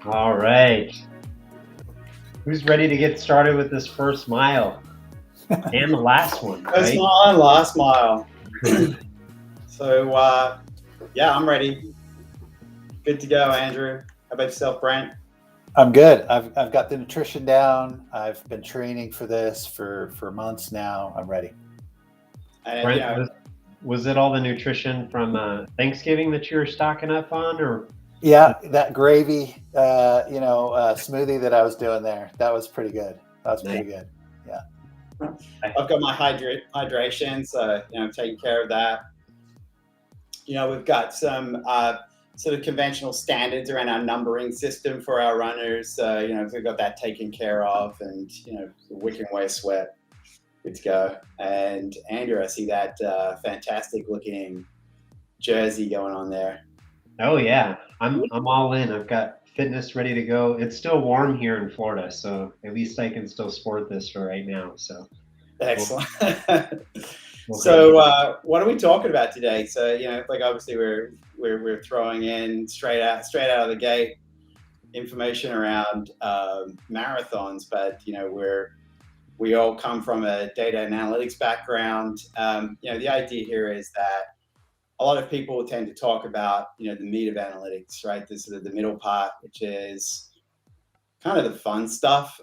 All right. Who's ready to get started with this first mile and the last one, First right? mile and last mile. So, yeah, I'm ready. Good to go, Andrew. How about yourself, Brent? I'm good. I've got the nutrition down. I've been training for this for months now. I'm ready. And Brent, was it all the nutrition from Thanksgiving that you were stocking up on, or? Yeah, that gravy, smoothie that I was doing there, that was pretty good. That was pretty good. Yeah. I've got my hydration, so I'm taking care of that. We've got some sort of conventional standards around our numbering system for our runners. So, we've got that taken care of, and wicking away sweat. Good to go. And Andrew, I see that fantastic looking jersey going on there. Oh yeah, I'm all in. I've got fitness ready to go. It's still warm here in Florida, so at least I can still sport this for right now. So excellent. So what are we talking about today? So obviously we're throwing in straight out of the gate information around marathons, but we all come from a data analytics background. The idea here is that a lot of people tend to talk about, the meat of analytics, right? This is the middle part, which is kind of the fun stuff,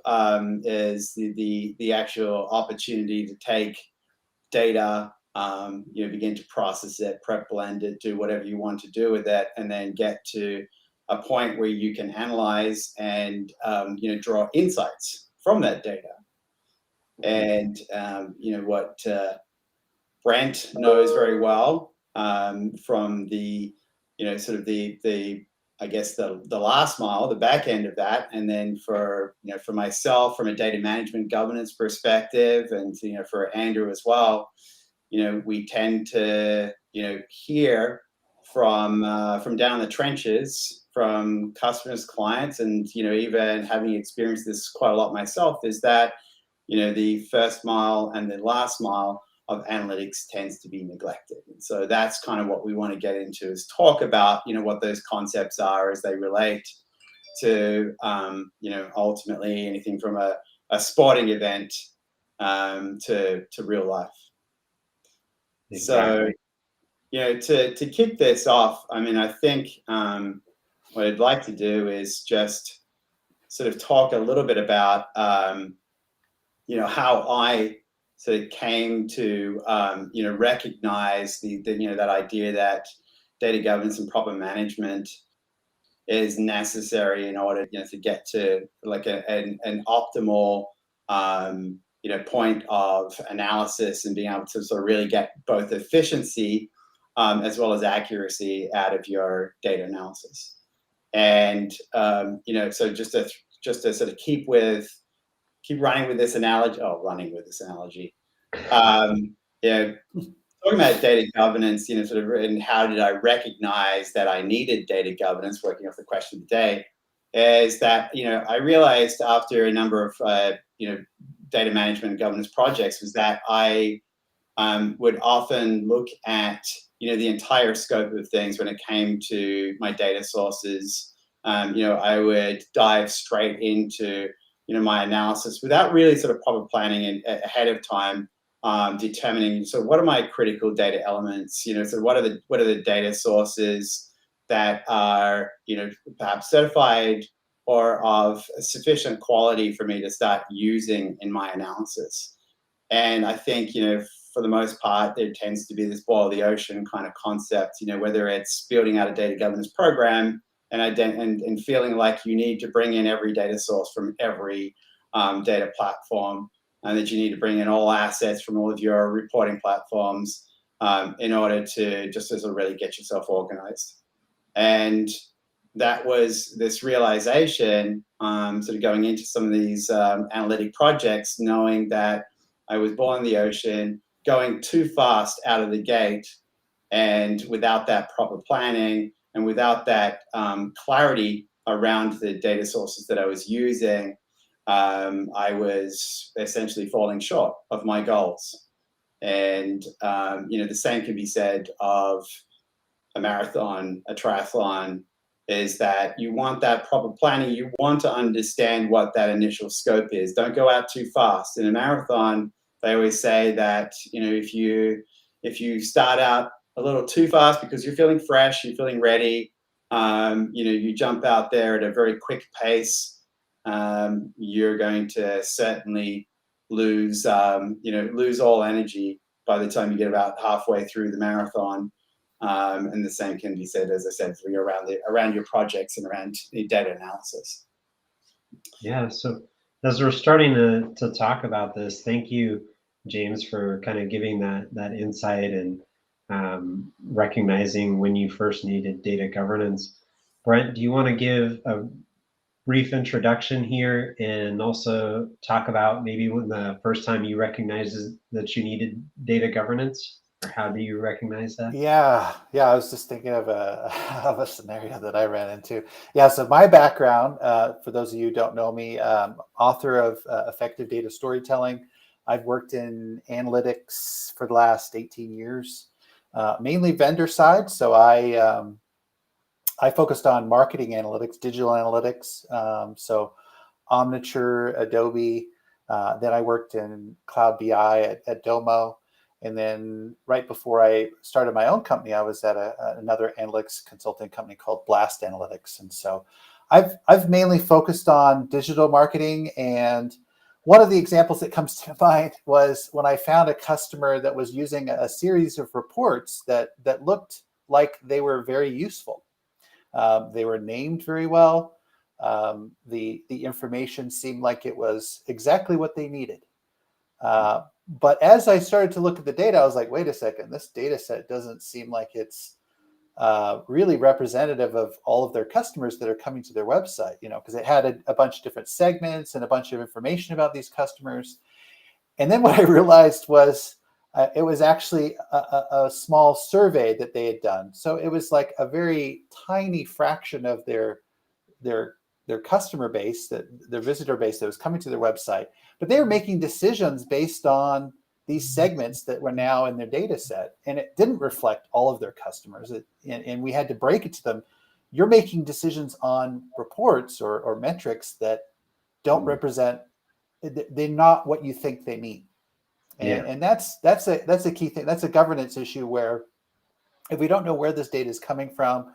is the actual opportunity to take data, begin to process it, prep blend it, do whatever you want to do with it, and then get to a point where you can analyze and, draw insights from that data. And, what Brent knows very well, from the sort of the I guess the last mile, the back end of that, and then for myself from a data management governance perspective, and for Andrew as well, we tend to hear from down the trenches from customers, clients, and even having experienced this quite a lot myself, is that the first mile and the last mile of analytics tends to be neglected. And so that's kind of what we want to get into, is talk about, what those concepts are as they relate to, ultimately anything from a sporting event to real life. exactly. So, to kick this off, I think what I'd like to do is just sort of talk a little bit about, how I sort of came to, recognize that idea that data governance and proper management is necessary in order, to get to like an optimal, point of analysis, and being able to sort of really get both efficiency, as well as accuracy out of your data analysis. And, so just to sort of keep running with this analogy. Talking about data governance, sort of, and how did I recognize that I needed data governance, working off the question of the day, is that, I realized after a number of, data management and governance projects, was that I would often look at, the entire scope of things when it came to my data sources. I would dive straight into, my analysis without really sort of proper planning ahead of time, determining, so what are my critical data elements? So what are the data sources that are, perhaps certified or of sufficient quality for me to start using in my analysis? And I think, for the most part, there tends to be this boil the ocean kind of concept, whether it's building out a data governance program and feeling like you need to bring in every data source from every data platform, and that you need to bring in all assets from all of your reporting platforms in order to just as really get yourself organized. And that was this realization, sort of going into some of these analytic projects, knowing that I was born in the ocean, going too fast out of the gate, and without that proper planning and without that clarity around the data sources that I was using, I was essentially falling short of my goals. And the same can be said of a marathon, a triathlon, is that you want that proper planning. You want to understand what that initial scope is. Don't go out too fast. In a marathon, they always say that, if you start out a little too fast because you're feeling fresh, you're feeling ready, you jump out there at a very quick pace, you're going to certainly lose all energy by the time you get about halfway through the marathon. And the same can be said, as I said, for you around your projects and around the data analysis. Yeah. So as we're starting to talk about this, thank you, James, for kind of giving that insight and recognizing when you first needed data governance. Brent, do you want to give a brief introduction here and also talk about maybe when the first time you recognized that you needed data governance, or how do you recognize that? Yeah. I was just thinking of a of a scenario that I ran into. Yeah. So my background, for those of you who don't know me, author of Effective Data Storytelling. I've worked in analytics for the last 18 years, mainly vendor side. So I focused on marketing analytics, digital analytics. So Omniture, Adobe. Then I worked in Cloud BI at Domo. And then right before I started my own company, I was at another analytics consulting company called Blast Analytics. And so I've mainly focused on digital marketing. And one of the examples that comes to mind was when I found a customer that was using a series of reports that looked like they were very useful. They were named very well. The information seemed like it was exactly what they needed. But as I started to look at the data, I was like, wait a second, this data set doesn't seem like it's really representative of all of their customers that are coming to their website, because it had a bunch of different segments and a bunch of information about these customers. And then what I realized was it was actually a small survey that they had done. So it was like a very tiny fraction of their customer base, their visitor base that was coming to their website, but they were making decisions based on these segments that were now in their data set, and it didn't reflect all of their customers. And we had to break it to them. You're making decisions on reports or metrics that don't represent, they're not what you think they mean. And that's a key thing. That's a governance issue where if we don't know where this data is coming from,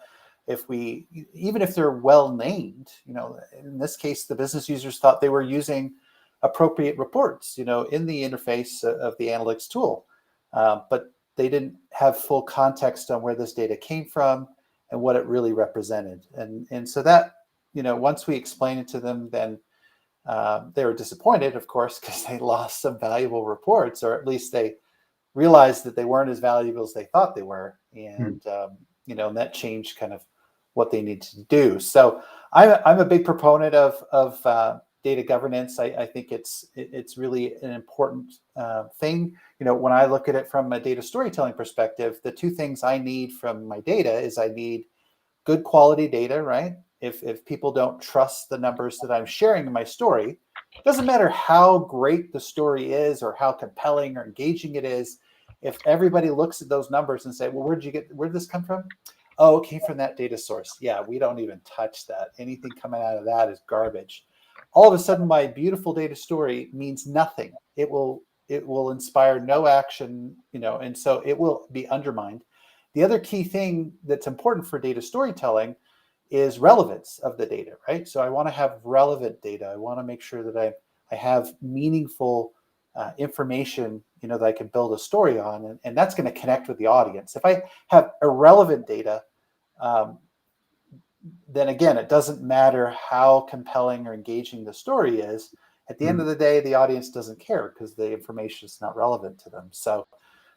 even if they're well named, in this case, the business users thought they were using appropriate reports, in the interface of the analytics tool, but they didn't have full context on where this data came from and what it really represented. And so that, once we explained it to them, then they were disappointed, of course, because they lost some valuable reports, or at least they realized that they weren't as valuable as they thought they were. And, and that changed kind of what they need to do. So I'm a big proponent of data governance. I think it's really an important thing. When I look at it from a data storytelling perspective, the two things I need from my data is I need good quality data, right? If people don't trust the numbers that I'm sharing in my story, it doesn't matter how great the story is or how compelling or engaging it is. If everybody looks at those numbers and say, well, where did this come from? Oh, it came from that data source. Yeah, we don't even touch that. Anything coming out of that is garbage. All of a sudden, my beautiful data story means nothing. It will it will inspire no action, and so it will be undermined. The other key thing that's important for data storytelling is relevance of the data, right? So I want to have relevant data. I want to make sure that I have meaningful information, that I can build a story on, and that's going to connect with the audience. If I have irrelevant data, then again, it doesn't matter how compelling or engaging the story is. At the end of the day, the audience doesn't care because the information is not relevant to them. So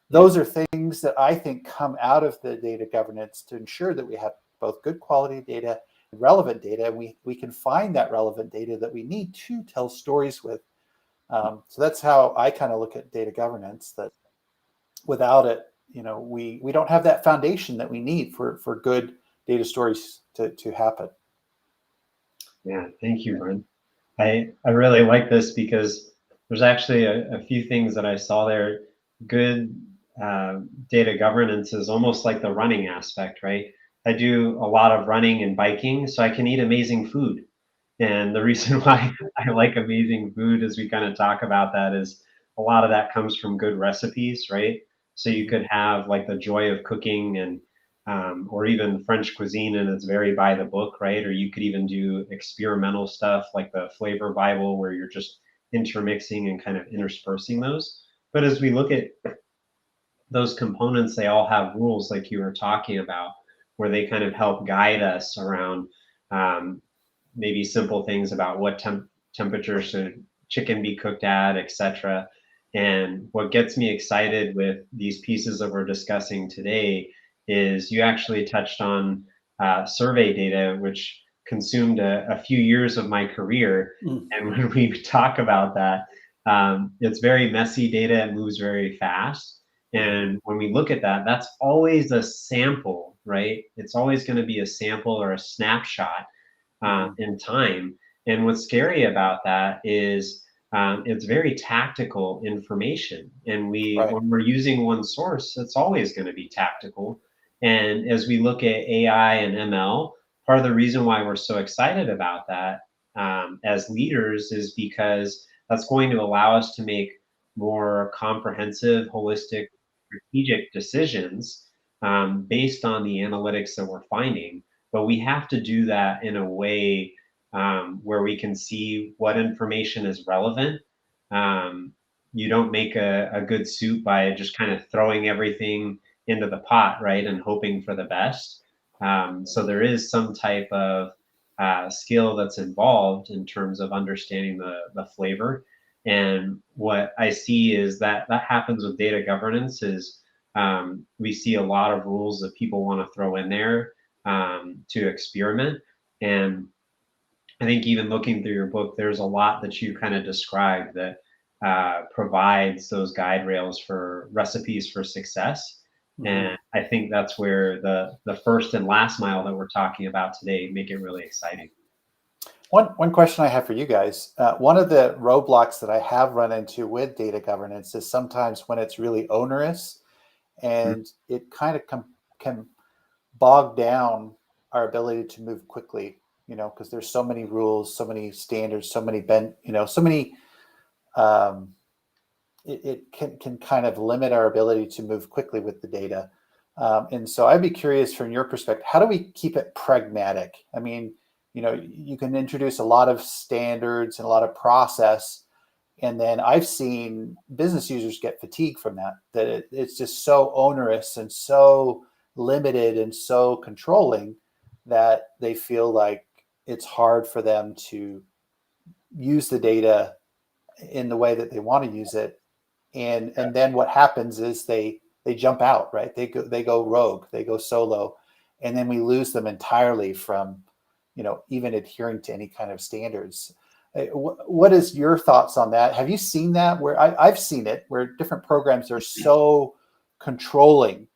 those are things that I think come out of the data governance to ensure that we have both good quality data and relevant data. And we can find that relevant data that we need to tell stories with. So that's how I kind of look at data governance, that without it, we don't have that foundation that we need for good data stories to happen. Yeah, thank you, Brent. I really like this because there's actually a few things that I saw there. Good data governance is almost like the running aspect, right? I do a lot of running and biking, so I can eat amazing food. And the reason why I like amazing food, as we kind of talk about that, is a lot of that comes from good recipes, right? So you could have like the joy of cooking and or even French cuisine, and it's very by the book, right? Or you could even do experimental stuff like the flavor Bible, where you're just intermixing and kind of interspersing those. But as we look at those components, they all have rules, like you were talking about, where they kind of help guide us around maybe simple things about what temperature should chicken be cooked at, etc. And what gets me excited with these pieces that we're discussing today is you actually touched on survey data, which consumed a few years of my career. And when we talk about that, it's very messy data. It moves very fast. And when we look at that, that's always a sample, right? It's always going to be a sample or a snapshot in time. And what's scary about that is it's very tactical information. And when we're using one source, it's always going to be tactical. And as we look at AI and ML, part of the reason why we're so excited about that as leaders is because that's going to allow us to make more comprehensive, holistic, strategic decisions based on the analytics that we're finding. But we have to do that in a way where we can see what information is relevant. You don't make a good soup by just kind of throwing everything into the pot, right, and hoping for the best. So there is some type of skill that's involved in terms of understanding the flavor. And what I see is that happens with data governance is we see a lot of rules that people want to throw in there to experiment. And I think even looking through your book, there's a lot that you kind of described that provides those guide rails for recipes for success. And I think that's where the first and last mile that we're talking about today make it really exciting. One question I have for you guys, one of the roadblocks that I have run into with data governance is sometimes when it's really onerous and it kind of can bog down our ability to move quickly, because there's so many rules, so many standards, so many it can kind of limit our ability to move quickly with the data. And so I'd be curious from your perspective, how do we keep it pragmatic? I mean, you can introduce a lot of standards and a lot of process, and then I've seen business users get fatigued from that it's just so onerous and so limited and so controlling that they feel like it's hard for them to use the data in the way that they want to use it. And then what happens is they jump out, right? They go rogue, they go solo, and then we lose them entirely from, even adhering to any kind of standards. What is your thoughts on that? Have you seen that? Where I've seen it, where different programs are so controlling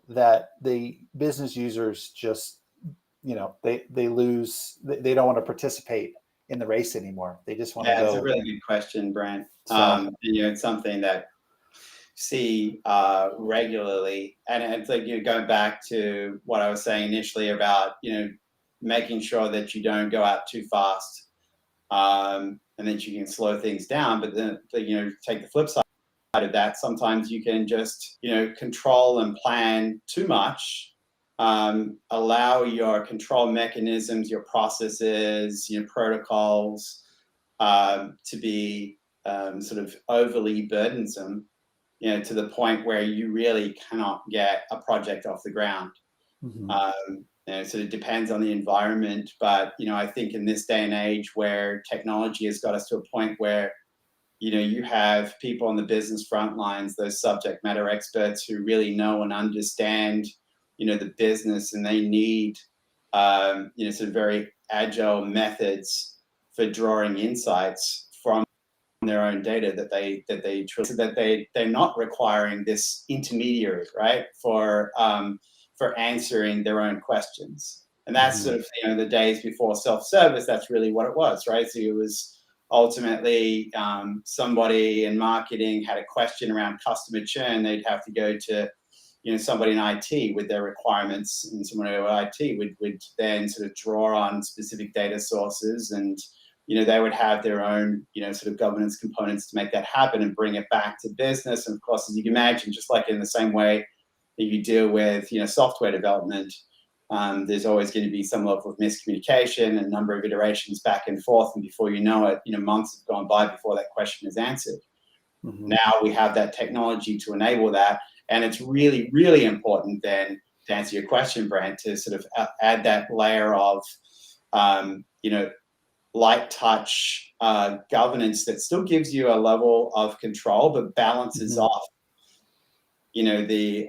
that the business users just, they lose, they don't want to participate in the race anymore. They just want to go. It's a really good question, Brent. It's something that see regularly, and it's like going back to what I was saying initially about making sure that you don't go out too fast, and then you can slow things down. But then take the flip side. of that, sometimes you can just, control and plan too much, allow your control mechanisms, your processes, your protocols to be sort of overly burdensome, to the point where you really cannot get a project off the ground. So it depends on the environment, but I think in this day and age where technology has got us to a point where you have people on the business front lines, those subject matter experts who really know and understand the business, and they need sort of very agile methods for drawing insights from their own data they're not requiring this intermediary, right, for answering their own questions. And that's sort of the days before self-service. That's really what it was, right? So it was ultimately somebody in marketing had a question around customer churn. They'd have to go to somebody in IT with their requirements, and someone in IT would then sort of draw on specific data sources, and they would have their own sort of governance components to make that happen and bring it back to business. And of course, as you can imagine, just like in the same way that you deal with software development, there's always going to be some level of miscommunication and a number of iterations back and forth, and before you know it, months have gone by before that question is answered. Now we have that technology to enable that, and it's really, really important then, to answer your question, Brent, to sort of add that layer of light touch governance that still gives you a level of control but balances off the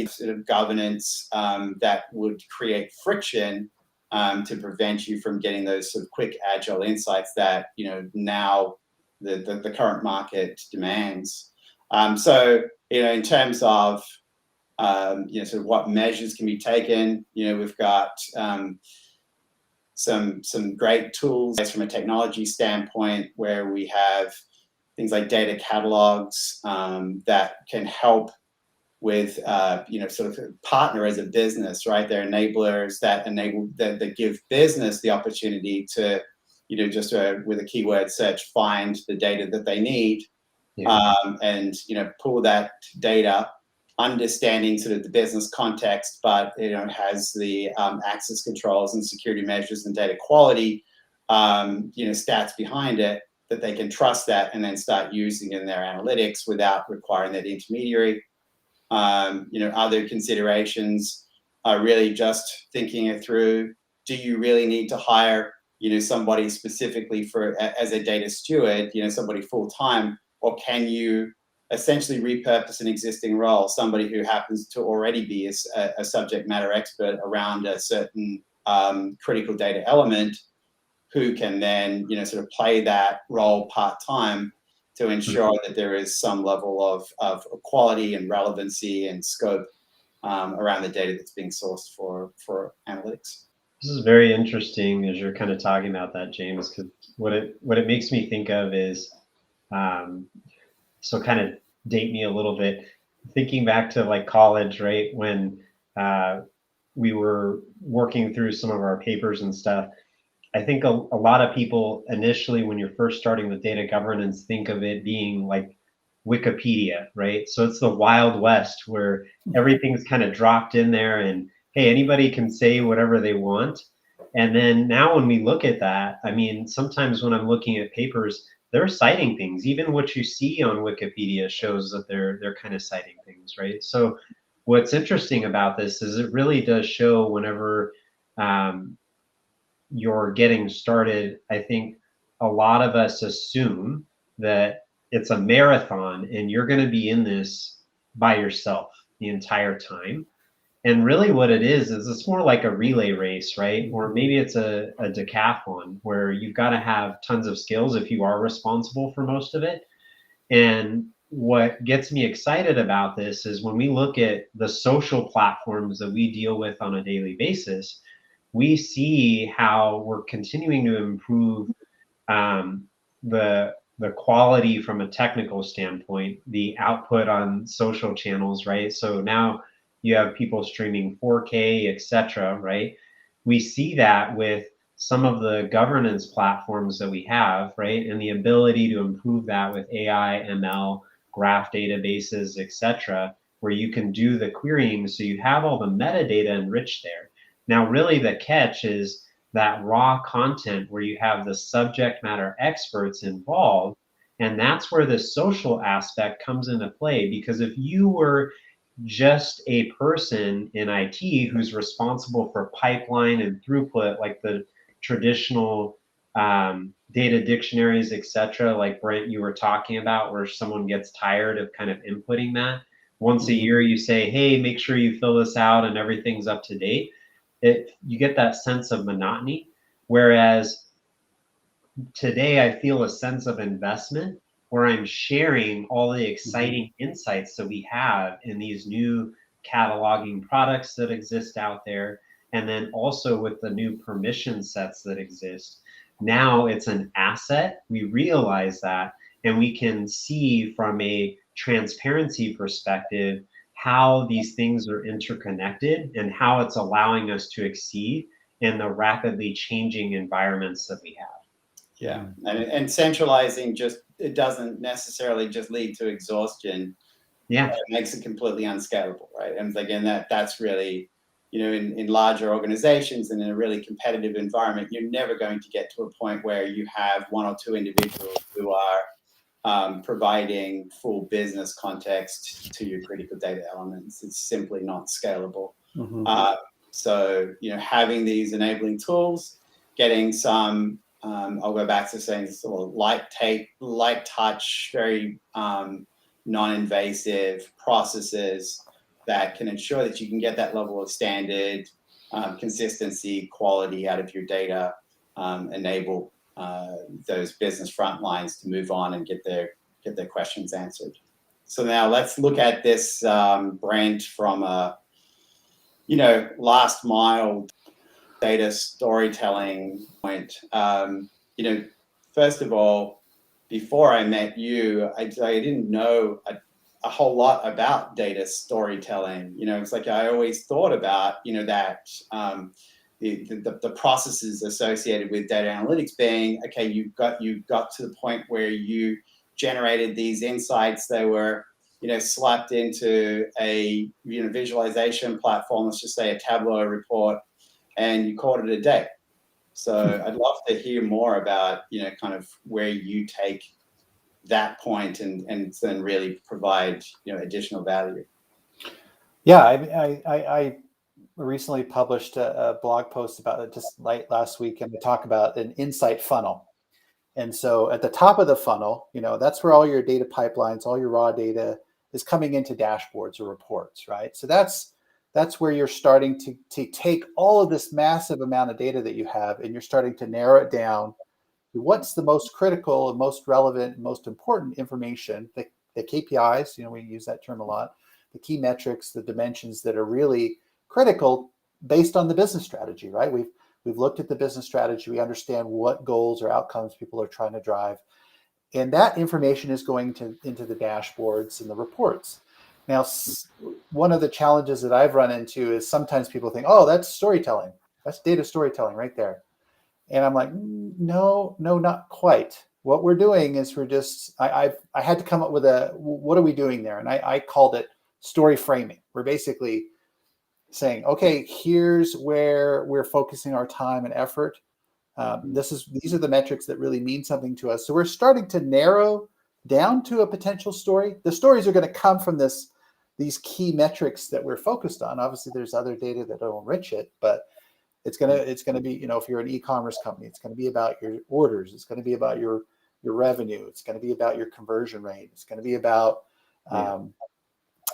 sort of governance that would create friction to prevent you from getting those sort of quick, agile insights that now the current market demands. So in terms of sort of what measures can be taken, we've got some great tools from a technology standpoint, where we have things like data catalogs that can help with sort of partner as a business, right? They're enablers that give business the opportunity to just with a keyword search find the data that they need, and pull that data, understanding sort of the business context, but has the access controls and security measures and data quality stats behind it, that they can trust that and then start using in their analytics without requiring that intermediary. Other considerations are really just thinking it through. Do you really need to hire somebody specifically as a data steward, somebody full time, or can you essentially repurpose an existing role, somebody who happens to already be a subject matter expert around a certain critical data element, who can then sort of play that role part-time to ensure that there is some level of quality and relevancy and scope around the data that's being sourced for analytics. This is very interesting as you're kind of talking about that, James, because what it makes me think of is, so kind of date me a little bit, thinking back to like college, right? When we were working through some of our papers and stuff, I think a lot of people initially, when you're first starting with data governance, think of it being like Wikipedia, right? So it's the Wild West where everything's kind of dropped in there and, hey, anybody can say whatever they want. And then now when we look at that, I mean, sometimes when I'm looking at papers, they're citing things. Even what you see on Wikipedia shows that they're kind of citing things, right? So what's interesting about this is it really does show whenever you're getting started. I think a lot of us assume that it's a marathon and you're going to be in this by yourself the entire time. And really what it is it's more like a relay race, right? Or maybe it's a decathlon where you've got to have tons of skills if you are responsible for most of it. And what gets me excited about this is when we look at the social platforms that we deal with on a daily basis, we see how we're continuing to improve the quality from a technical standpoint, the output on social channels, right? So now you have people streaming 4K, etc., right? We see that with some of the governance platforms that we have, right? And the ability to improve that with AI, ML, graph databases, etc., where you can do the querying, so you have all the metadata enriched there. Now, really the catch is that raw content where you have the subject matter experts involved, and that's where the social aspect comes into play. Because if you were just a person in IT who's responsible for pipeline and throughput, like the traditional data dictionaries, etc., like Brent, you were talking about, where someone gets tired of kind of inputting that. Once a year, you say, hey, make sure you fill this out and everything's up to date. You get that sense of monotony. Whereas today I feel a sense of investment where I'm sharing all the exciting insights that we have in these new cataloging products that exist out there. And then also with the new permission sets that exist. Now it's an asset. We realize that, and we can see from a transparency perspective how these things are interconnected and how it's allowing us to exceed in the rapidly changing environments that we have. Yeah, and centralizing it doesn't necessarily just lead to exhaustion. Yeah, it makes it completely unscalable, right? And again, that's really, in larger organizations and in a really competitive environment, you're never going to get to a point where you have one or two individuals who are providing full business context to your critical data elements. It's simply not scalable. So, having these enabling tools, getting some, I'll go back to saying sort of light touch, very non-invasive processes that can ensure that you can get that level of standard, consistency, quality out of your data, enable those business front lines to move on and get their questions answered. So now let's look at this, Brent, from a last mile data storytelling point. First of all, before I met you, I didn't know a whole lot about data storytelling. It's like I always thought about that the processes associated with data analytics being, okay, you got to the point where you generated these insights. They were slapped into a visualization platform, let's just say a Tableau report, and you called it a day. So I'd love to hear more about kind of where you take that point and then really provide additional value. Yeah, I recently published a blog post about it just last week, and we talk about an insight funnel. And so at the top of the funnel, that's where all your data pipelines, all your raw data is coming into dashboards or reports, right? So that's where you're starting to take all of this massive amount of data that you have, and you're starting to narrow it down to what's the most critical and most relevant and most important information, the KPIs, we use that term a lot, the key metrics, the dimensions that are really critical based on the business strategy, right? We've looked at the business strategy. We understand what goals or outcomes people are trying to drive. And that information is going into the dashboards and the reports. Now, one of the challenges that I've run into is sometimes people think, oh, that's storytelling. That's data storytelling right there. And I'm like, no, not quite. What we're doing is I had to come up with what are we doing there? And I called it story framing. We're basically saying, okay, here's where we're focusing our time and effort. These are the metrics that really mean something to us. So we're starting to narrow down to a potential story. The stories are going to come from these key metrics that we're focused on. Obviously, there's other data that will enrich it, but it's going to be, if you're an e-commerce company, it's going to be about your orders. It's going to be about your revenue. It's going to be about your conversion rate. It's going to be about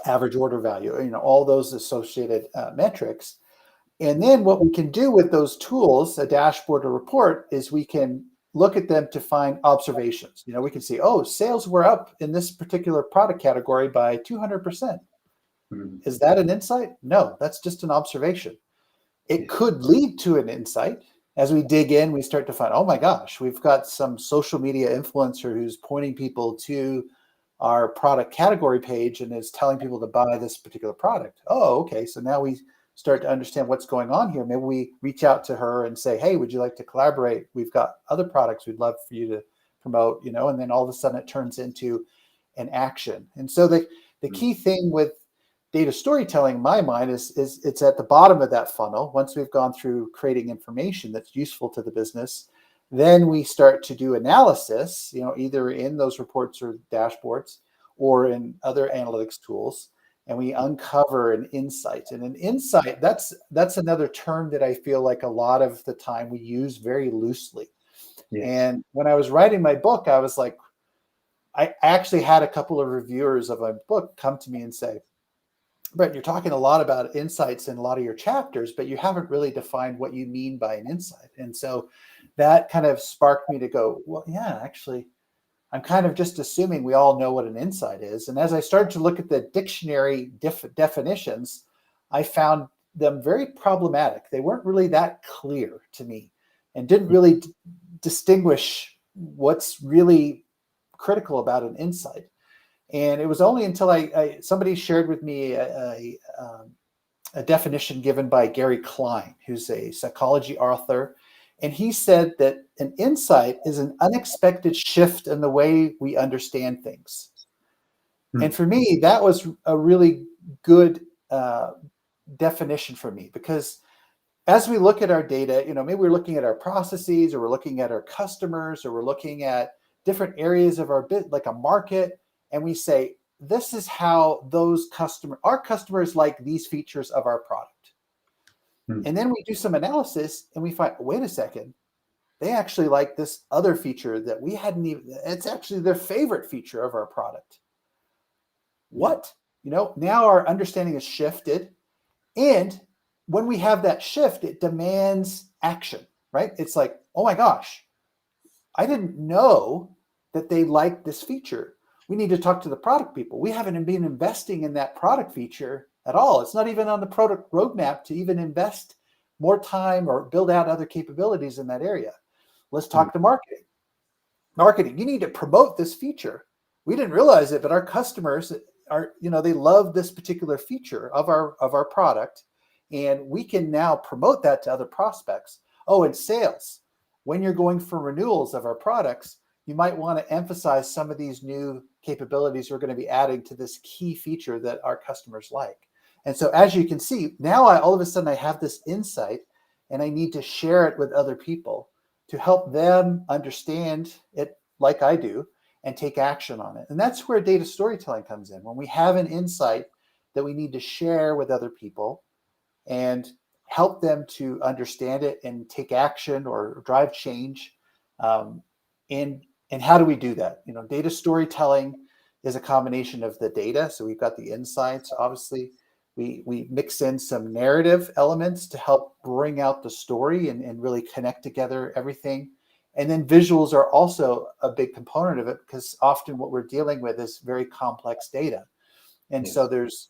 average order value. All those associated metrics. And then what we can do with those tools, a dashboard or report, is we can look at them to find observations. We can see, oh, sales were up in this particular product category by 200%. Is that an insight? No, that's just an observation. It could lead to an insight. As we dig in, we start to find, oh my gosh, we've got some social media influencer who's pointing people to our product category page and is telling people to buy this particular product. Oh, okay. So now we start to understand what's going on here. Maybe we reach out to her and say, hey, would you like to collaborate? We've got other products we'd love for you to promote, and then all of a sudden it turns into and action. And so the key thing with data storytelling in my mind is it's at the bottom of that funnel. Once we've gone through creating information that's useful to the business, then we start to do analysis, either in those reports or dashboards or in other analytics tools, and we uncover an insight. And an insight, that's another term that I feel like a lot of the time we use very loosely. Yes. And when I was writing my book, I was like, I actually had a couple of reviewers of my book come to me and say, Brett, you're talking a lot about insights in a lot of your chapters, but you haven't really defined what you mean by an insight. And so that kind of sparked me to go, well, yeah, actually, I'm kind of just assuming we all know what an insight is. And as I started to look at the dictionary definitions, I found them very problematic. They weren't really that clear to me and didn't really distinguish what's really critical about an insight. And it was only until somebody shared with me a definition given by Gary Klein, who's a psychology author. And he said that an insight is an unexpected shift in the way we understand things. And for me, that was a really good definition for me, because as we look at our data, maybe we're looking at our processes, or we're looking at our customers, or we're looking at different areas of our bit, like a market, and we say, this is how our customers like these features of our product. And then we do some analysis and we find, wait a second, they actually like this other feature that we hadn't it's actually their favorite feature of our product. What? Now our understanding is shifted. And when we have that shift, it demands action, right? It's like, oh my gosh, I didn't know that they liked this feature. We need to talk to the product people. We haven't been investing in that product feature at all. It's not even on the product roadmap to even invest more time or build out other capabilities in that area. Let's talk to marketing. Marketing, you need to promote this feature. We didn't realize it, but our customers are, they love this particular feature of our product, and we can now promote that to other prospects. Oh, and sales. When you're going for renewals of our products, you might want to emphasize some of these new capabilities we're going to be adding to this key feature that our customers like. And so as you can see, now all of a sudden I have this insight, and I need to share it with other people to help them understand it like I do and take action on it. And that's where data storytelling comes in. When we have an insight that we need to share with other people and help them to understand it and take action or drive change. And how do we do that? Data storytelling is a combination of the data. So we've got the insights, obviously. We mix in some narrative elements to help bring out the story and really connect together everything. And then visuals are also a big component of it, because often what we're dealing with is very complex data. And so there's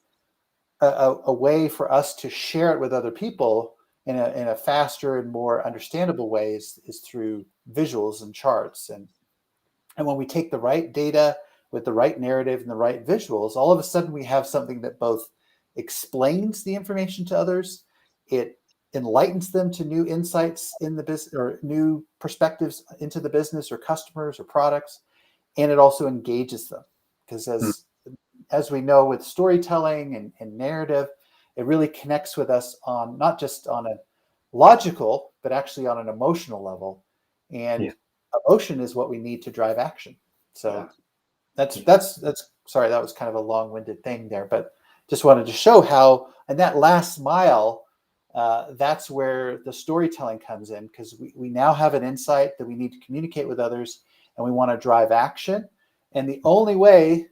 a way for us to share it with other people in a faster and more understandable way is through visuals and charts. And when we take the right data with the right narrative and the right visuals, all of a sudden we have something that both explains the information to others, it enlightens them to new insights in the business or new perspectives into the business or customers or products, and it also engages them. Because as we know with storytelling and narrative, it really connects with us on not just on a logical, but actually on an emotional level. And emotion is what we need to drive action. So that's sorry, that was kind of a long-winded thing there, but just wanted to show how, and that last mile, that's where the storytelling comes in, because we now have an insight that we need to communicate with others, and we want to drive action. And the only way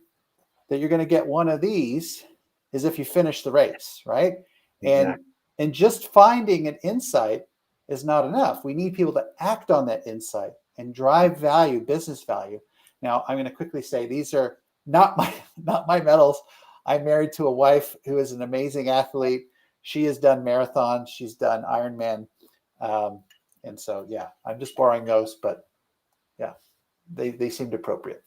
that you're going to get one of these is if you finish the race, right? Exactly. And just finding an insight is not enough. We need people to act on that insight and drive value, business value. Now, I'm going to quickly say these are not my medals. I'm married to a wife who is an amazing athlete. She has done marathons. She's done Ironman. And so, I'm just borrowing those, but they seemed appropriate.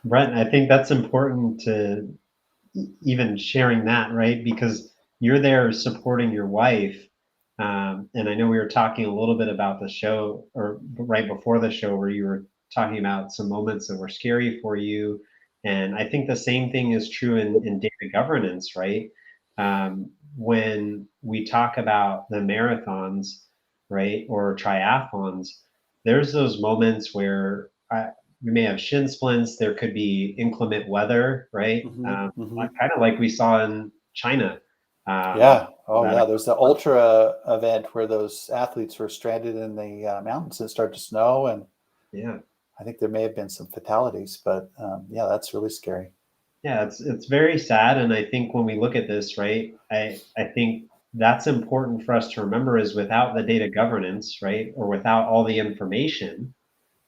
Brent, I think that's important to even sharing that, right? Because you're there supporting your wife. And I know we were talking a little bit about the show, or right before the show, where you were talking about some moments that were scary for you. And I think the same thing is true in data governance, right? When we talk about the marathons, right, or triathlons, there's those moments where we may have shin splints. There could be inclement weather, right? Kind of like we saw in China. Yeah. Oh, about yeah. There's the ultra event where those athletes were stranded in the mountains and it started to snow, and yeah, I think there may have been some fatalities. But yeah, that's really scary. yeah, it's very sad. And I think when we look at this, right, I think that's important for us to remember is without the data governance, right, or without all the information,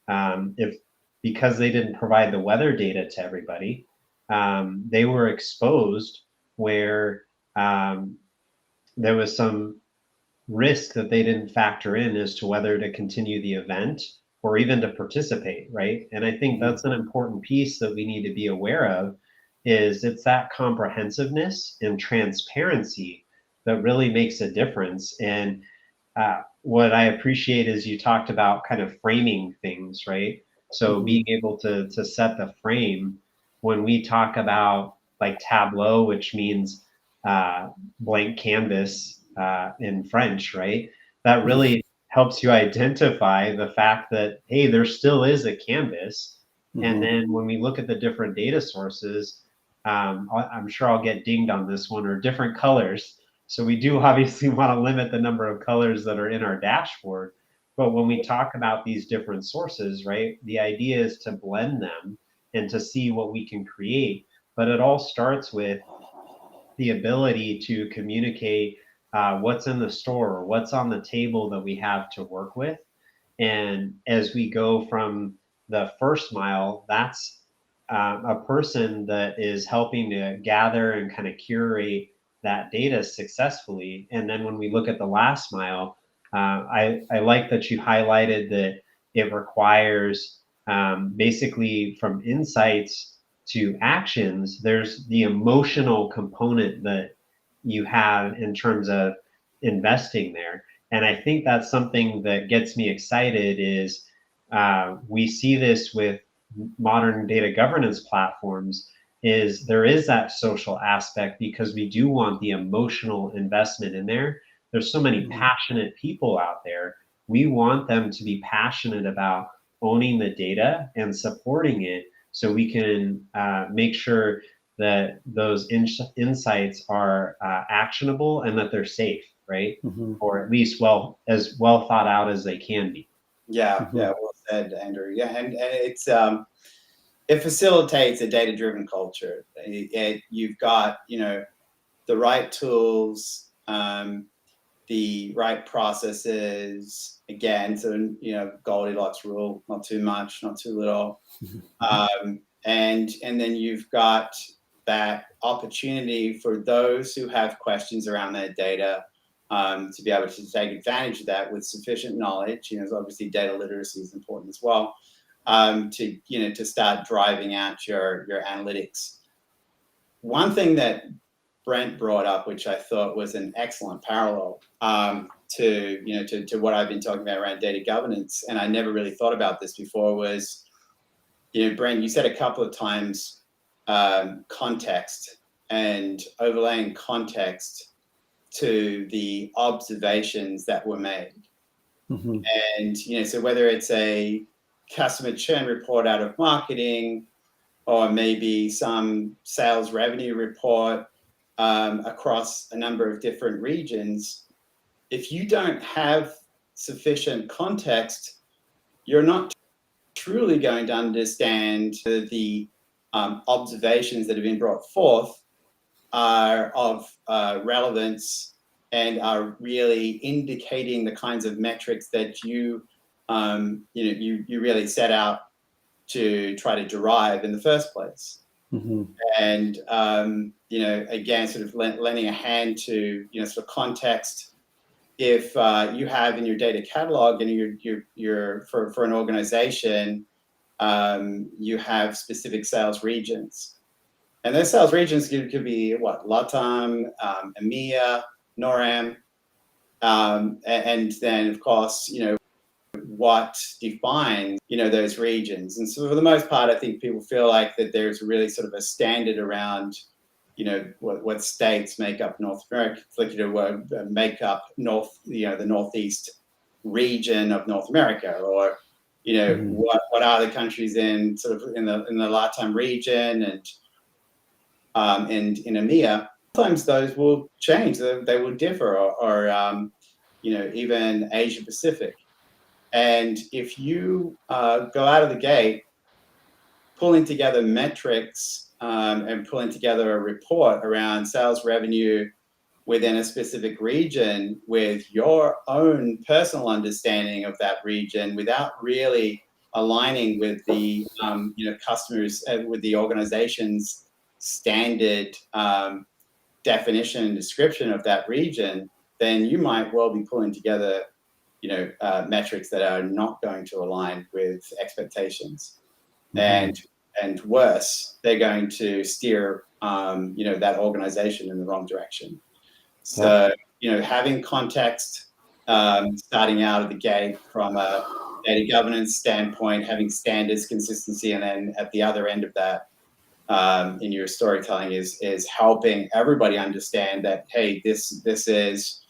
if because they didn't provide the weather data to everybody, they were exposed where there was some risk that they didn't factor in as to whether to continue the event or even to participate, right? And I think that's an important piece that we need to be aware of is it's that comprehensiveness and transparency that really makes a difference. And what I appreciate is you talked about kind of framing things, right? So being able to set the frame when we talk about like tableau, which means blank canvas in French, right? That really helps you identify the fact that, hey, there still is a canvas. And then when we look at the different data sources, I'm sure I'll get dinged on this one, or different colors. So we do obviously want to limit the number of colors that are in our dashboard. But when we talk about these different sources, right, the idea is to blend them and to see what we can create. But it all starts with the ability to communicate what's in the store or what's on the table that we have to work with. And as we go from the first mile, that's a person that is helping to gather and kind of curate that data successfully. And then when we look at the last mile, I like that you highlighted that it requires basically from insights to actions, there's the emotional component that you have in terms of investing there. And I think that's something that gets me excited is we see this with modern data governance platforms is there is that social aspect because we do want the emotional investment in there. There's so many passionate people out there. We want them to be passionate about owning the data and supporting it so we can make sure that those insights are actionable and that they're safe, right? Or at least as well thought out as they can be. Yeah, well said, Andrew. Yeah, and it's it facilitates a data-driven culture. You've got the right tools, the right processes. Again, so Goldilocks rule: not too much, not too little. And then you've got that opportunity for those who have questions around their data to be able to take advantage of that with sufficient knowledge. Obviously data literacy is important as well, to start driving out your analytics. One thing that Brent brought up, which I thought was an excellent parallel to what I've been talking about around data governance, and I never really thought about this before, was Brent, you said a couple of times context and overlaying context to the observations that were made. And, so whether it's a customer churn report out of marketing or maybe some sales revenue report across a number of different regions, if you don't have sufficient context, you're not truly going to understand the observations that have been brought forth are of relevance and are really indicating the kinds of metrics that you really set out to try to derive in the first place. And again, sort of lending a hand to sort of context. If you have in your data catalog and you're for an organization, you have specific sales regions, and those sales regions could be what, LATAM, EMEA, NORAM, and then of course what defines, those regions. And so for the most part, I think people feel like that there's really sort of a standard around, what states make up North America, make up the Northeast region of North America, or, what are the countries in sort of in the LATAM region and in EMEA. Sometimes those will change, they will differ, or even Asia Pacific. And if you go out of the gate pulling together metrics and pulling together a report around sales revenue within a specific region with your own personal understanding of that region, without really aligning with the customers, with the organization's standard definition and description of that region, then you might well be pulling together metrics that are not going to align with expectations. And worse, they're going to steer that organization in the wrong direction. So having context starting out of the gate from a data governance standpoint, having standards, consistency, and then at the other end of that in your storytelling is helping everybody understand that, hey, this is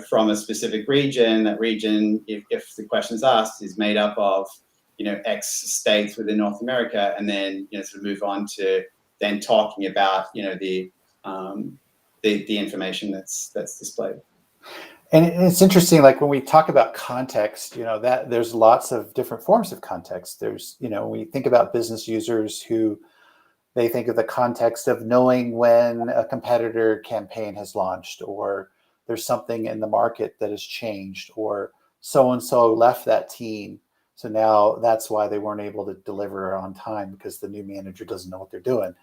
from a specific region. That region, if the question's asked, is made up of X states within North America, and then sort of move on to then talking about the information that's displayed. And it's interesting, like when we talk about context, that there's lots of different forms of context. There's, we think about business users who they think of the context of knowing when a competitor campaign has launched, or there's something in the market that has changed, or so-and-so left that team. So now that's why they weren't able to deliver on time, because the new manager doesn't know what they're doing.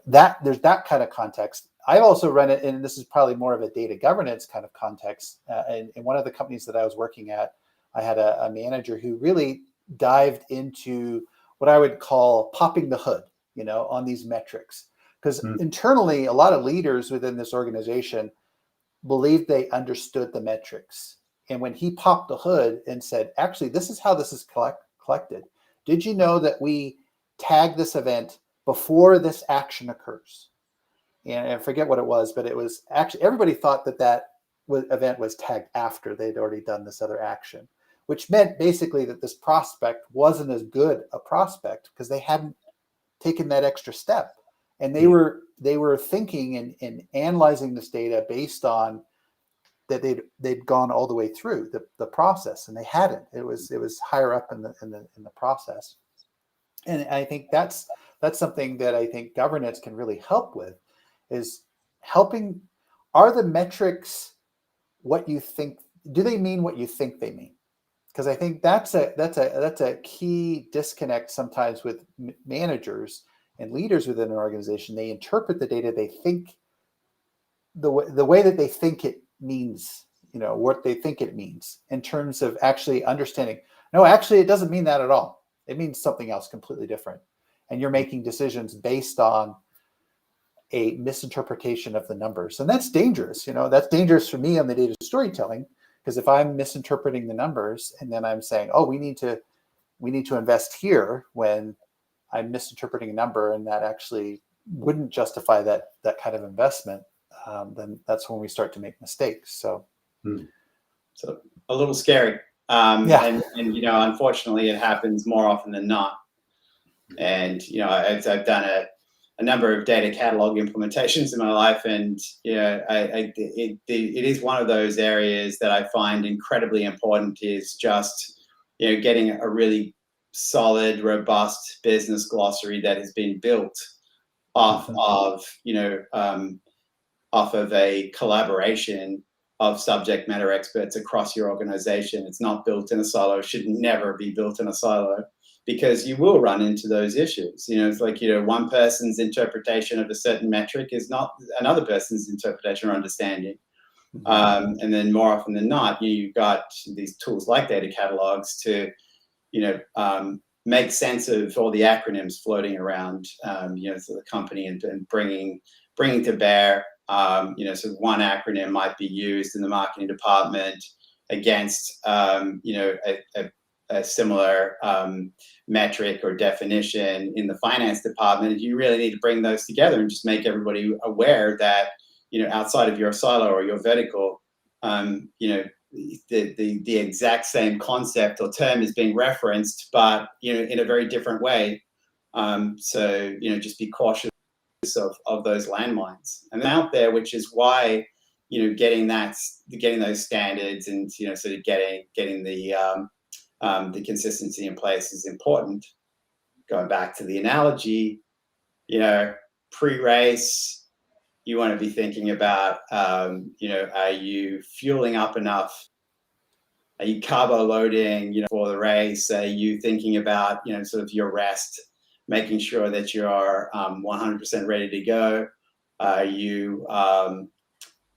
There's that kind of context. I've also run it, and this is probably more of a data governance kind of context. In one of the companies that I was working at, I had a manager who really dived into what I would call popping the hood, on these metrics. Because internally, a lot of leaders within this organization believed they understood the metrics. And when he popped the hood and said, actually, this is how this is collected. Did you know that we tag this event before this action occurs? And I forget what it was, but it was actually, everybody thought that event was tagged after they'd already done this other action, which meant basically that this prospect wasn't as good a prospect because they hadn't taken that extra step. And they were thinking and analyzing this data based on that they'd gone all the way through the process, and they hadn't. It was higher up in the process. And I think that's something that I think governance can really help with, is helping. Are the metrics what you think? Do they mean what you think they mean? Because I think that's a key disconnect sometimes with managers and leaders within an organization. They interpret the data, they think the way that they think it means, what they think it means in terms of actually understanding. No, actually, it doesn't mean that at all. It means something else completely different. And you're making decisions based on a misinterpretation of the numbers. And that's dangerous. That's dangerous for me on the data storytelling, because if I'm misinterpreting the numbers and then I'm saying, oh, we need to invest here, when I'm misinterpreting a number and that actually wouldn't justify that kind of investment, then that's when we start to make mistakes. So a little scary. And unfortunately, it happens more often than not. And I've done a number of data catalog implementations in my life, and it is one of those areas that I find incredibly important, is just getting a really solid, robust business glossary that has been built off of a collaboration of subject matter experts across your organization. It's not built in a silo, should never be built in a silo, because you will run into those issues. It's like, one person's interpretation of a certain metric is not another person's interpretation or understanding. And then more often than not, you've got these tools like data catalogs to, make sense of all the acronyms floating around, the company, and bringing to bear, so one acronym might be used in the marketing department against a similar metric or definition in the finance department. You really need to bring those together and just make everybody aware that outside of your silo or your vertical, the exact same concept or term is being referenced, but in a very different way. So just be cautious of those landmines and out there, which is why getting those standards and sort of getting the consistency in place is important. Going back to the analogy, pre-race, you want to be thinking about, are you fueling up enough? Are you carbo loading, for the race? Are you thinking about, sort of your rest, making sure that you're 100% ready to go? Are you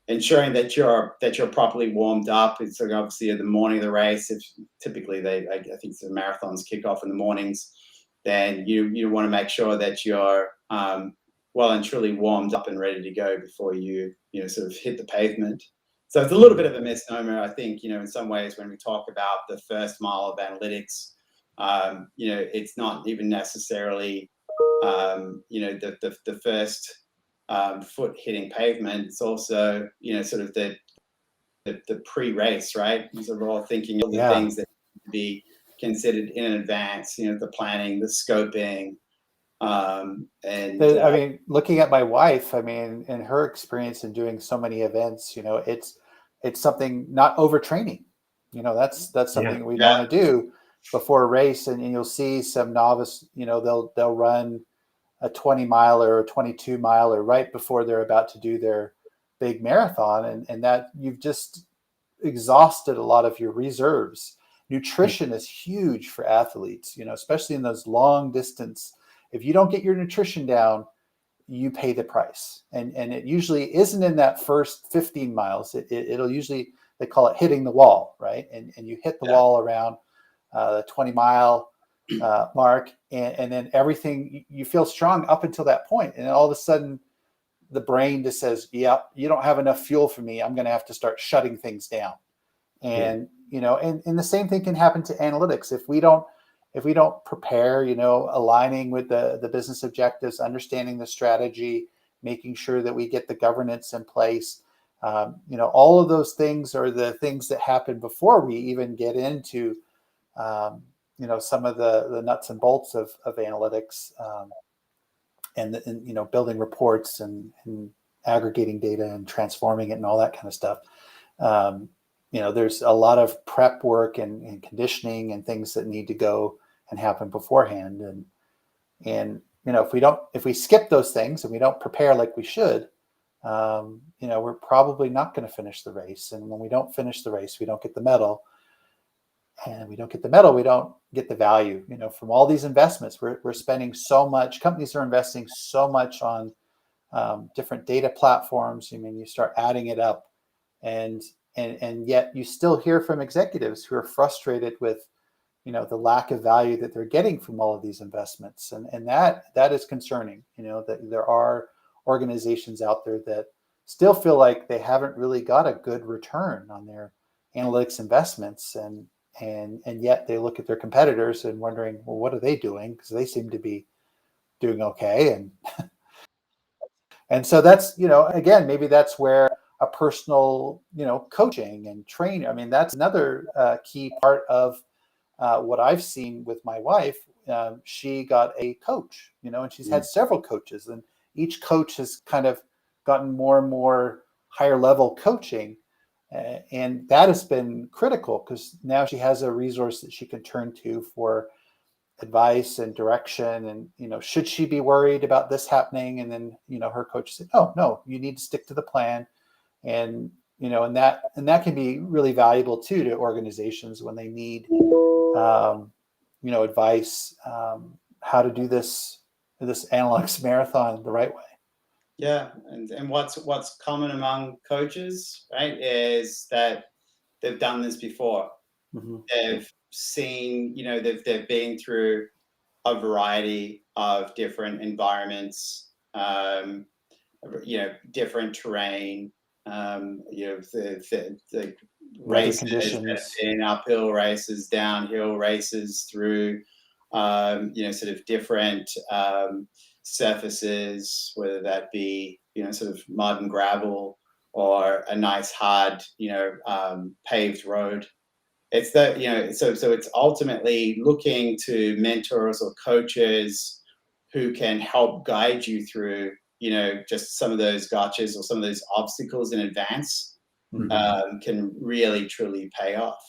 ensuring that you're properly warmed up? It's like obviously at the morning of the race, if typically I think the marathons kick off in the mornings, then you want to make sure that you're well and truly warmed up and ready to go before you sort of hit the pavement. So it's a little bit of a misnomer, I think, in some ways when we talk about the first mile of analytics, it's not even necessarily, the first foot hitting pavement. It's also, sort of the pre-race, right? So we're all thinking of the things that need to be considered in advance, the planning, the scoping, I mean, looking at my wife, I mean, in her experience in doing so many events, it's something, not overtraining. That's something we don't want to do before a race. And you'll see some novice, they'll run a 20 miler or 22 miler right before they're about to do their big marathon, and that you've just exhausted a lot of your reserves. Nutrition is huge for athletes, especially in those long distance. If you don't get your nutrition down, you pay the price. And it usually isn't in that first 15 miles. It'll usually, they call it hitting the wall, right? And you hit the wall around the 20 mile mark, and then everything, you feel strong up until that point. And then all of a sudden the brain just says, yeah, you don't have enough fuel for me. I'm going to have to start shutting things down. And, and the same thing can happen to analytics. If we don't prepare, aligning with the business objectives, understanding the strategy, making sure that we get the governance in place, all of those things are the things that happen before we even get into, some of the nuts and bolts of analytics, and building reports and aggregating data and transforming it and all that kind of stuff. There's a lot of prep work and conditioning and things that need to go and happen beforehand. And if we skip those things and we don't prepare like we should, we're probably not going to finish the race. And when we don't finish the race, we don't get the medal. And we don't get the medal, we don't get the value, from all these investments. We're spending so much, companies are investing so much on different data platforms. I mean, you start adding it up, and yet you still hear from executives who are frustrated with, the lack of value that they're getting from all of these investments. And that is concerning, that there are organizations out there that still feel like they haven't really got a good return on their analytics investments. And yet they look at their competitors and wondering, well, what are they doing? Because they seem to be doing okay. And so that's, again, maybe that's where a personal, coaching and training. I mean, that's another key part of what I've seen with my wife. She got a coach, and she's had several coaches, and each coach has kind of gotten more and more higher level coaching. And that has been critical, because now she has a resource that she can turn to for advice and direction. And, should she be worried about this happening? And then, her coach said, oh, no, you need to stick to the plan. And, and that can be really valuable too to organizations when they need, advice, how to do this analytics marathon the right way. Yeah, and what's common among coaches, right, is that they've done this before. Mm-hmm. They've seen, they've been through a variety of different environments, different terrain, the weather races that have conditions. been uphill races, downhill races through, sort of different surfaces, whether that be, sort of mud and gravel or a nice hard, paved road. It's that, so it's ultimately looking to mentors or coaches who can help guide you through, just some of those gotchas or some of those obstacles in advance, can really truly pay off.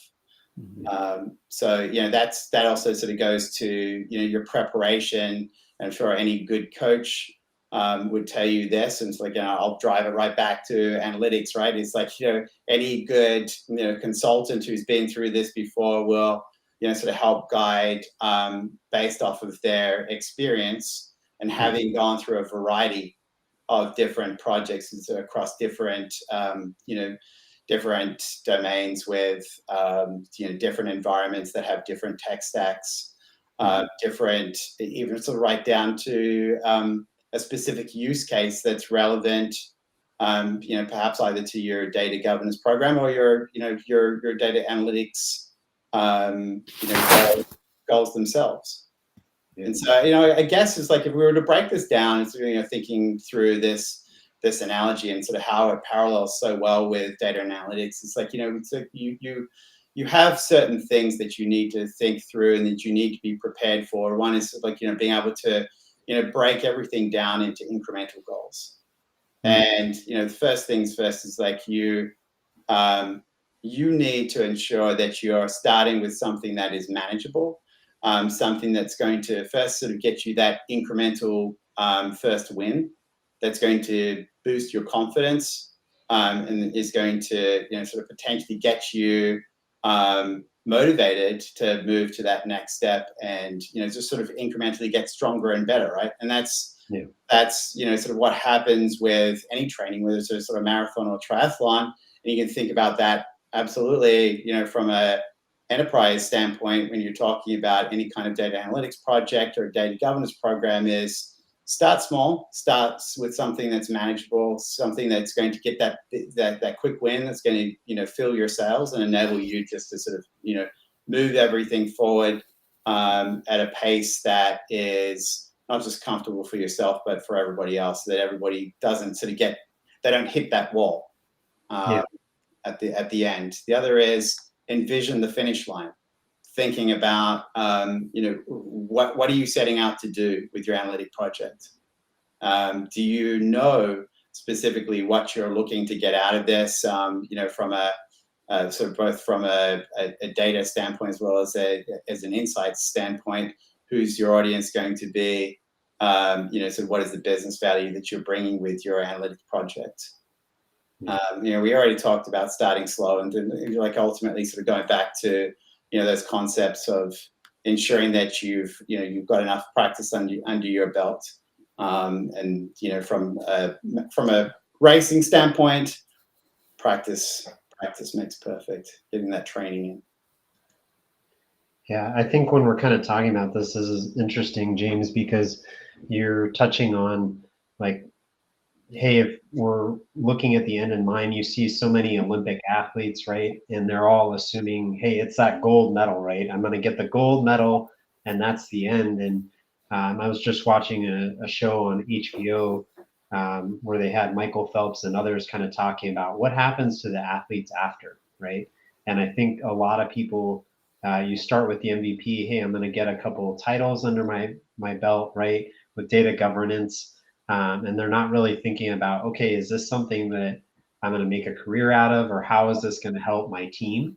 So that also sort of goes to your preparation. I'm sure any good coach would tell you this, and it's like, I'll drive it right back to analytics, right? It's like, any good consultant who's been through this before will sort of help guide based off of their experience and having gone through a variety of different projects across different different domains with different environments that have different tech stacks, different, even sort of right down to a specific use case that's relevant, perhaps either to your data governance program or your data analytics goals themselves. And so, I guess it's like, if we were to break this down, it's thinking through this analogy and sort of how it parallels so well with data analytics. It's like, it's like you have certain things that you need to think through and that you need to be prepared for. One is like, being able to, break everything down into incremental goals. And, the first things first is like you need to ensure that you're starting with something that is manageable, something that's going to first sort of get you that incremental first win, that's going to boost your confidence, and is going to sort of potentially get you motivated to move to that next step, and just sort of incrementally get stronger and better, right? And that's sort of what happens with any training, whether it's a sort of marathon or triathlon. And you can think about that absolutely, from a enterprise standpoint when you're talking about any kind of data analytics project or data governance program. Is start small, starts with something that's manageable, something that's going to get that quick win, that's going to fill your sails and enable you just to sort of move everything forward at a pace that is not just comfortable for yourself but for everybody else, so that everybody doesn't sort of they don't hit that wall at the end. The other is envision the finish line, thinking about what are you setting out to do with your analytic project? Do you know specifically what you're looking to get out of this? From a sort of both from a data standpoint as well as an insights standpoint. Who's your audience going to be? So what is the business value that you're bringing with your analytic project? We already talked about starting slow, and like ultimately sort of going back to those concepts of ensuring that you've got enough practice under your belt, and from a racing standpoint, practice makes perfect. Getting that training in. Yeah, I think when we're kind of talking about this is interesting, James, because you're touching on like, hey, if we're looking at the end in mind, you see so many Olympic athletes, right? And they're all assuming, hey, it's that gold medal, right? I'm going to get the gold medal and that's the end. And I was just watching a show on HBO where they had Michael Phelps and others kind of talking about what happens to the athletes after, right? And I think a lot of people, you start with the MVP, hey, I'm going to get a couple of titles under my belt, right? With data governance. And they're not really thinking about, okay, is this something that I'm going to make a career out of, or how is this going to help my team?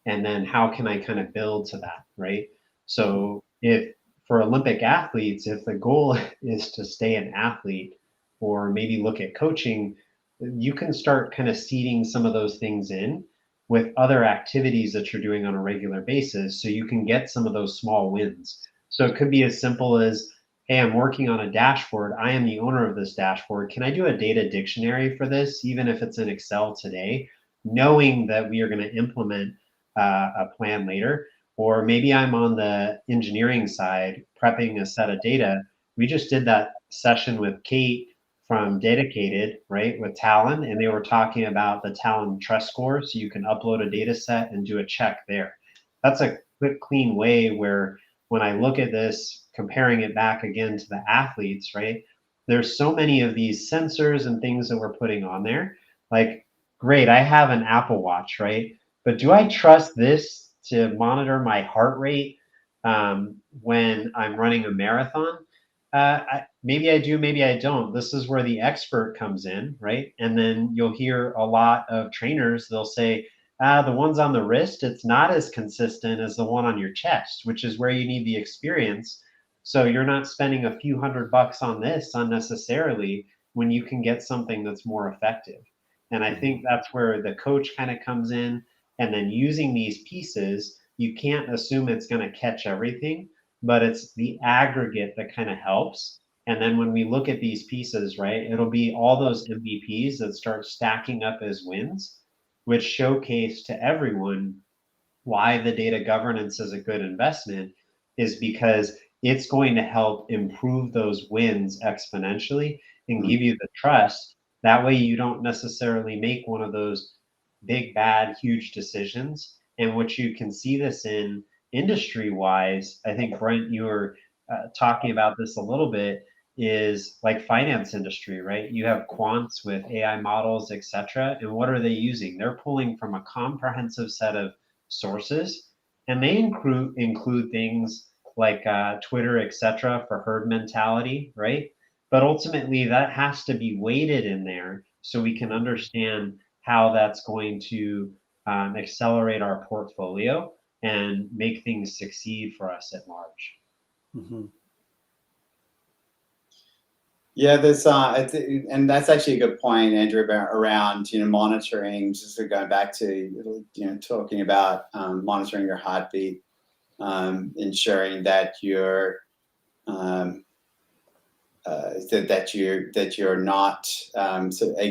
And then how can I kind of build to that, right? So if for Olympic athletes, if the goal is to stay an athlete or maybe look at coaching, you can start kind of seeding some of those things in with other activities that you're doing on a regular basis, so you can get some of those small wins. So it could be as simple as, hey, I'm working on a dashboard. I am the owner of this dashboard. Can I do a data dictionary for this, even if it's in Excel today, knowing that we are going to implement a plan later? Or maybe I'm on the engineering side prepping a set of data. We just did that session with Kate from Dedicated, right, with Talon, and they were talking about the Talon Trust Score, so you can upload a data set and do a check there. That's a quick, clean way where when I look at this, comparing it back again to the athletes, right, there's so many of these sensors and things that we're putting on there. Like, great, I have an Apple Watch, right? But do I trust this to monitor my heart rate when I'm running a marathon? Maybe I do, maybe I don't. This is where the expert comes in, right? And then you'll hear a lot of trainers, they'll say, the ones on the wrist, it's not as consistent as the one on your chest, which is where you need the experience. So you're not spending a few $100 on this unnecessarily when you can get something that's more effective. And I think that's where the coach kind of comes in. And then using these pieces, you can't assume it's going to catch everything, but it's the aggregate that kind of helps. And then when we look at these pieces, right, it'll be all those MVPs that start stacking up as wins, which showcase to everyone why the data governance is a good investment is because it's going to help improve those wins exponentially and give you the trust. That way you don't necessarily make one of those big, bad, huge decisions. And what you can see this in industry wise, I think, Brent, you were talking about this a little bit, is like finance industry, right? You have quants with AI models, et cetera. And what are they using? They're pulling from a comprehensive set of sources, and they include things like Twitter, etc., for herd mentality, right? But ultimately, that has to be weighted in there so we can understand how that's going to accelerate our portfolio and make things succeed for us at large. Mm-hmm. Yeah, and that's actually a good point, Andrew, around monitoring. Just going back to talking about monitoring your heartbeat, ensuring that you're that you're not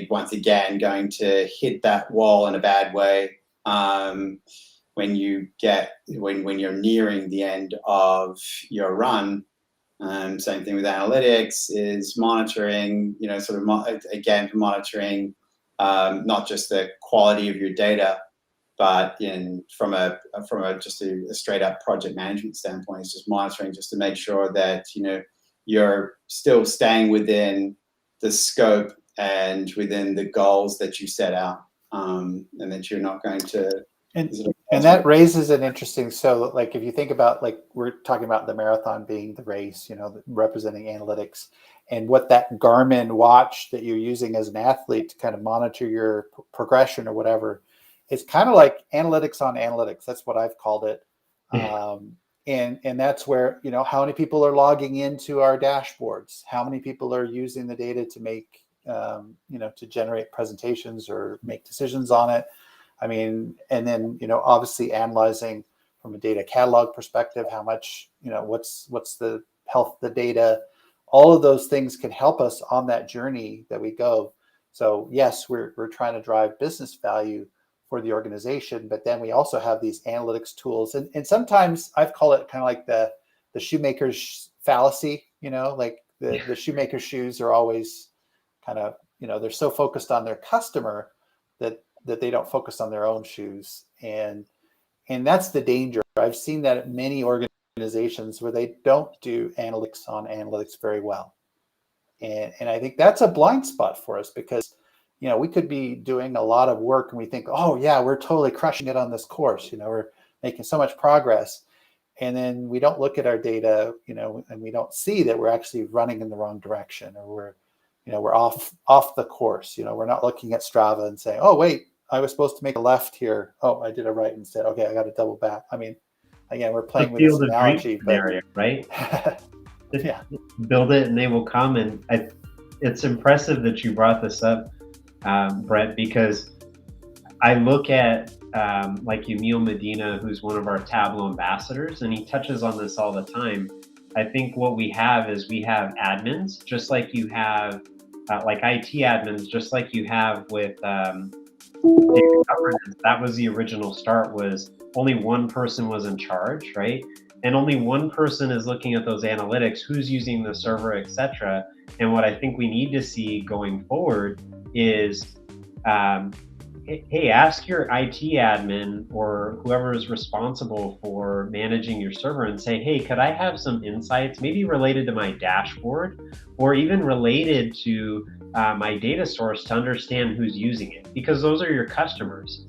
once again going to hit that wall in a bad way when you're nearing the end of your run. Same thing with analytics is monitoring, monitoring not just the quality of your data, but from a straight up project management standpoint, it's just monitoring just to make sure that you're still staying within the scope and within the goals that you set out, and that you're not going to. And that raises an interesting, so like if you think about, like we're talking about the marathon being the race, representing analytics, and what that Garmin watch that you're using as an athlete to kind of monitor your progression or whatever, it's kind of like analytics on analytics. That's what I've called it. And that's where, how many people are logging into our dashboards? How many people are using the data to make, to generate presentations or make decisions on it? I mean, and then, obviously analyzing from a data catalog perspective, how much, what's the health of the data, all of those things can help us on that journey that we go. So yes, we're trying to drive business value for the organization, but then we also have these analytics tools. And sometimes I've called it kind of like the shoemaker's fallacy, like the shoemaker's shoes are always kind of, they're so focused on their customer that they don't focus on their own shoes. And that's the danger. I've seen that at many organizations where they don't do analytics on analytics very well. And I think that's a blind spot for us because, we could be doing a lot of work and we think, oh yeah, we're totally crushing it on this course. We're making so much progress. And then we don't look at our data, and we don't see that we're actually running in the wrong direction, or we're off the course. We're not looking at Strava and saying, oh wait, I was supposed to make a left here. Oh, I did a right instead. Okay, I got to double back. I mean, again, we're playing with this analogy, scenario, right? Yeah. Build it and they will come. And it's impressive that you brought this up, Brett, because I look at like Emil Medina, who's one of our Tableau ambassadors, and he touches on this all the time. I think what we have is we have admins, just like you have like IT admins, just like you have with data governance. That was the original start, was only one person was in charge, right? and only one person is looking at those analytics, who's using the server, etc. And what I think we need to see going forward is, hey, ask your IT admin or whoever is responsible for managing your server and say, hey, could I have some insights, maybe related to my dashboard or even related to my data source, to understand who's using it, because those are your customers.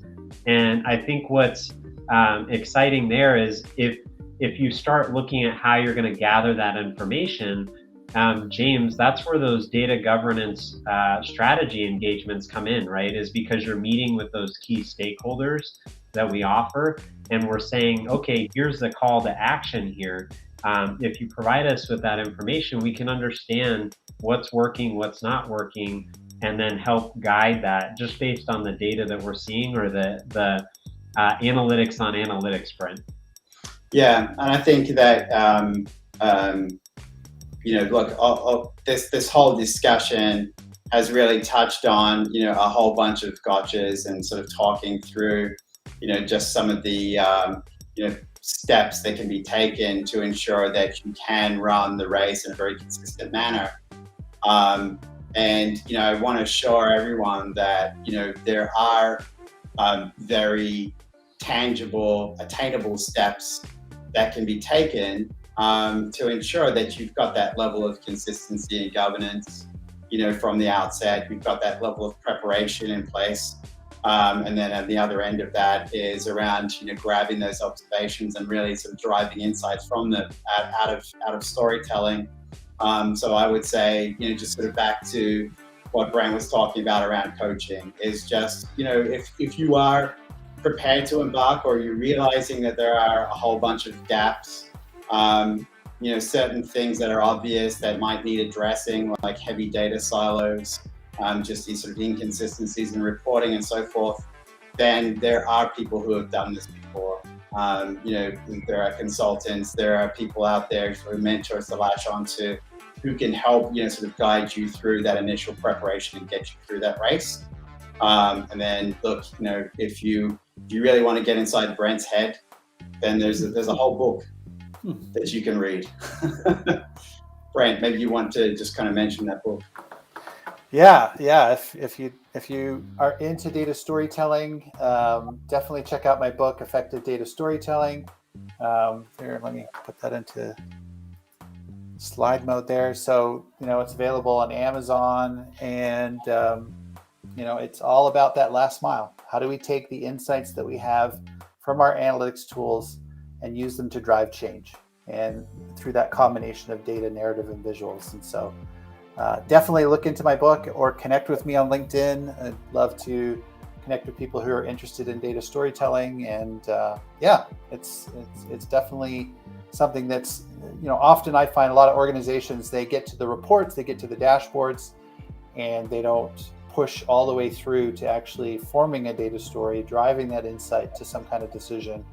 And I think what's exciting there is if you start looking at how you're going to gather that information, James, that's where those data governance strategy engagements come in, right? Is because you're meeting with those key stakeholders that we offer, and we're saying, okay, here's the call to action here. If you provide us with that information, we can understand what's working, what's not working, and then help guide that just based on the data that we're seeing, or the analytics on analytics, Brent. Yeah, and I think that look, this whole discussion has really touched on a whole bunch of gotchas and sort of talking through just some of the steps that can be taken to ensure that you can run the race in a very consistent manner. And I want to assure everyone that there are very tangible, attainable steps that can be taken to ensure that you've got that level of consistency and governance, from the outset. You've got that level of preparation in place, and then at the other end of that is around grabbing those observations and really sort of driving insights from them out of storytelling. So I would say, just sort of back to what Brian was talking about around coaching, is just if you are prepared to embark, or you're realizing that there are a whole bunch of gaps, certain things that are obvious that might need addressing, like heavy data silos, just these sort of inconsistencies in reporting and so forth, then there are people who have done this before. There are consultants, there are people out there, sort of mentors to latch onto, who can help, sort of guide you through that initial preparation and get you through that race. And then look, if you really want to get inside Brent's head, then there's a whole book that you can read. Brent, maybe you want to just kind of mention that book. Yeah. If you are into data storytelling, definitely check out my book, Effective Data Storytelling. Here, let me put that into slide mode there. So it's available on Amazon, and it's all about that last mile. How do we take the insights that we have from our analytics tools and use them to drive change, and through that combination of data, narrative, and visuals? And so definitely look into my book or connect with me on LinkedIn. I'd love to connect with people who are interested in data storytelling. And it's definitely something that's, often I find a lot of organizations, they get to the reports, they get to the dashboards, and they don't push all the way through to actually forming a data story, driving that insight to some kind of decision.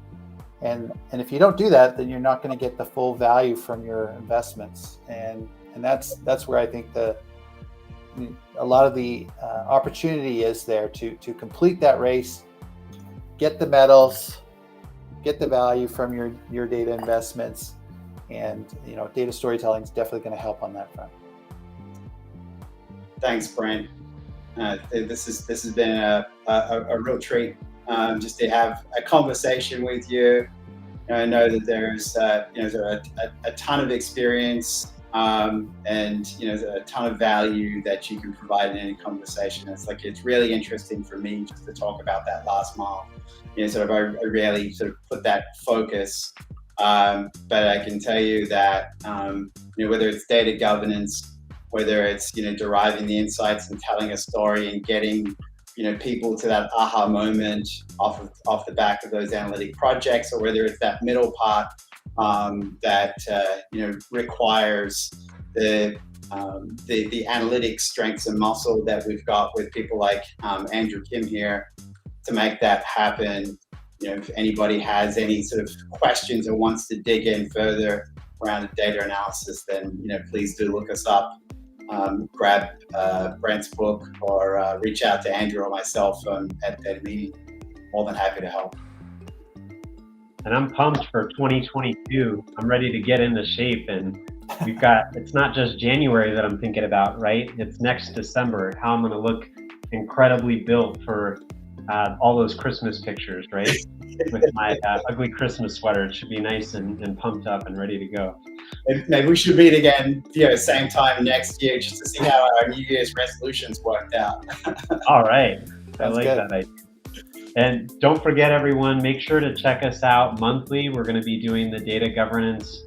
And if you don't do that, then you're not going to get the full value from your investments. And that's where I think a lot of the opportunity is there to complete that race, get the medals, get the value from your data investments. And data storytelling is definitely going to help on that front. Thanks, Brent. This has been a real treat, just to have a conversation with you. I know that there's a ton of experience, and a ton of value that you can provide in any conversation. It's really interesting for me just to talk about that last mile. I rarely sort of put that focus, but I can tell you that whether it's data governance, whether it's deriving the insights and telling a story and getting people to that aha moment off the back of those analytic projects, or whether it's that middle part that requires the analytic strengths and muscle that we've got with people like Andrew Kim here to make that happen. If anybody has any sort of questions or wants to dig in further around data analysis, then please do look us up. Grab Brent's book, or reach out to Andrew or myself at a meeting. More than happy to help. and I'm pumped for 2022. I'm ready to get into shape, and we've got, it's not just January that I'm thinking about, right? It's next December, how I'm going to look incredibly built for all those Christmas pictures, right? With my ugly Christmas sweater. It should be nice and pumped up and ready to go. Maybe we should meet again, same time next year, just to see how our New Year's resolutions worked out. All right. I Sounds like good. that idea. And don't forget, everyone, make sure to check us out monthly. We're going to be doing the data governance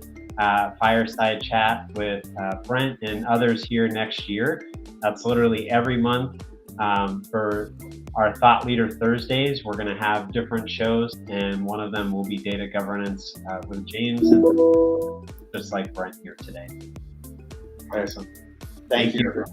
fireside chat with Brent and others here next year. That's literally every month. For our Thought Leader Thursdays, we're going to have different shows, and one of them will be data governance with James, and just like Brent here today. Awesome. Thank you.